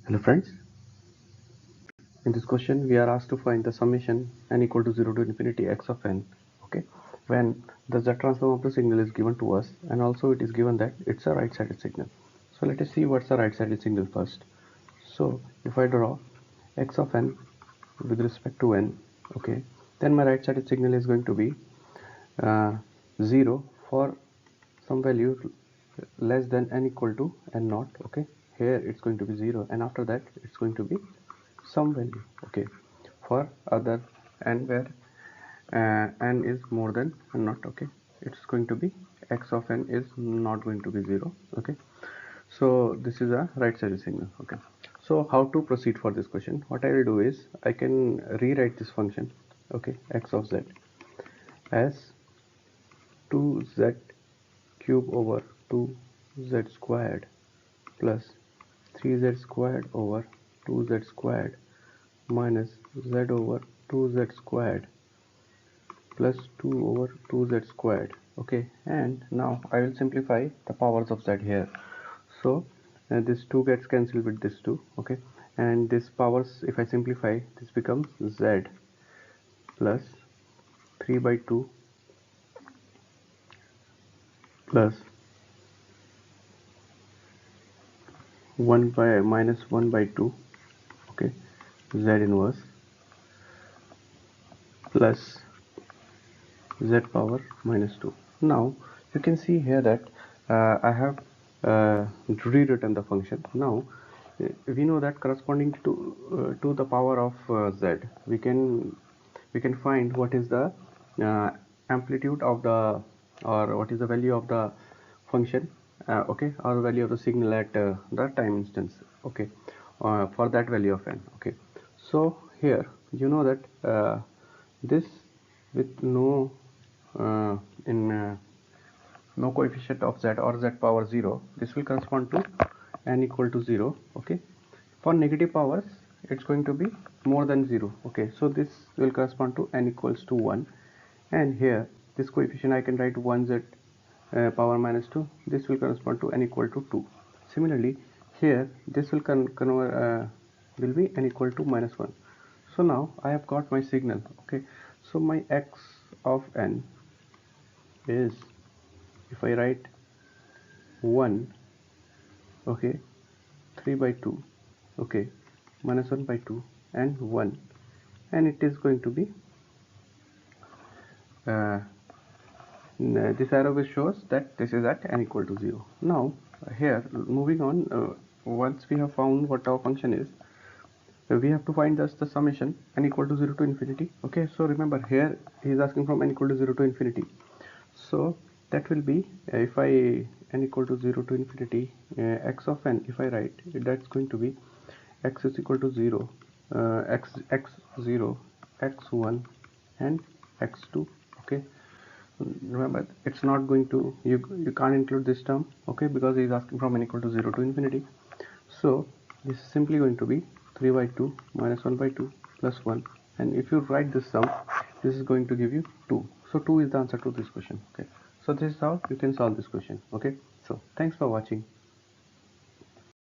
Hello friends, in this question we are asked to find the summation n equal to 0 to infinity x of n, okay, when the z transform of the signal is given to us and also it is given that it's a right-sided signal. So let us see what's a right-sided signal first. So if I draw x of n with respect to n, okay, then my right-sided signal is going to be 0 for some value less than n equal to n naught, okay. Here it's going to be 0 and after that it's going to be some value, okay, for other n where n is more than n naught, okay, it's going to be x of n is not going to be 0, okay. So this is a right-sided signal, okay. So how to proceed for this question? What I will do is I can rewrite this function, okay, x of z as 2z cube over 2z squared plus 3z squared over 2z squared minus z over 2z squared plus 2 over 2z squared, okay. And now I will simplify the powers of z here. So this 2 gets cancelled with this 2, okay, and this powers, if I simplify, this becomes z plus 3 by 2 plus 1 by minus 1 by 2, okay, z inverse plus z power minus 2. Now you can see here that I have rewritten the function. Now we know that corresponding to the power of z, we can find what is the amplitude of the, or what is the value of the function, okay, or the value of the signal at the time instance, okay, for that value of n, okay. So here you know that this with no in no coefficient of z or z power 0, this will correspond to n equal to 0, okay. For negative powers it's going to be more than 0, okay, so this will correspond to n equals to 1, and here this coefficient I can write 1z power minus 2, this will correspond to n equal to 2. Similarly here this will will be n equal to minus 1. So now I have got my signal, okay. So my x of n is, if I write 1, okay, 3 by 2, okay, minus 1 by 2 and 1, and it is going to be this arrow will shows that this is at n equal to 0. Now here moving on, once we have found what our function is, we have to find thus the summation n equal to 0 to infinity, okay. So remember here he is asking from n equal to 0 to infinity, so that will be if I n equal to 0 to infinity x of n, if I write, that's going to be x is equal to 0, x0, x1 and x2, okay. Remember it's not going to, you can't include this term, okay, because he is asking from n equal to 0 to infinity. So this is simply going to be 3 by 2 minus 1 by 2 plus 1, and if you write this sum, this is going to give you 2. So 2 is the answer to this question, okay. So this is how you can solve this question, okay. So thanks for watching.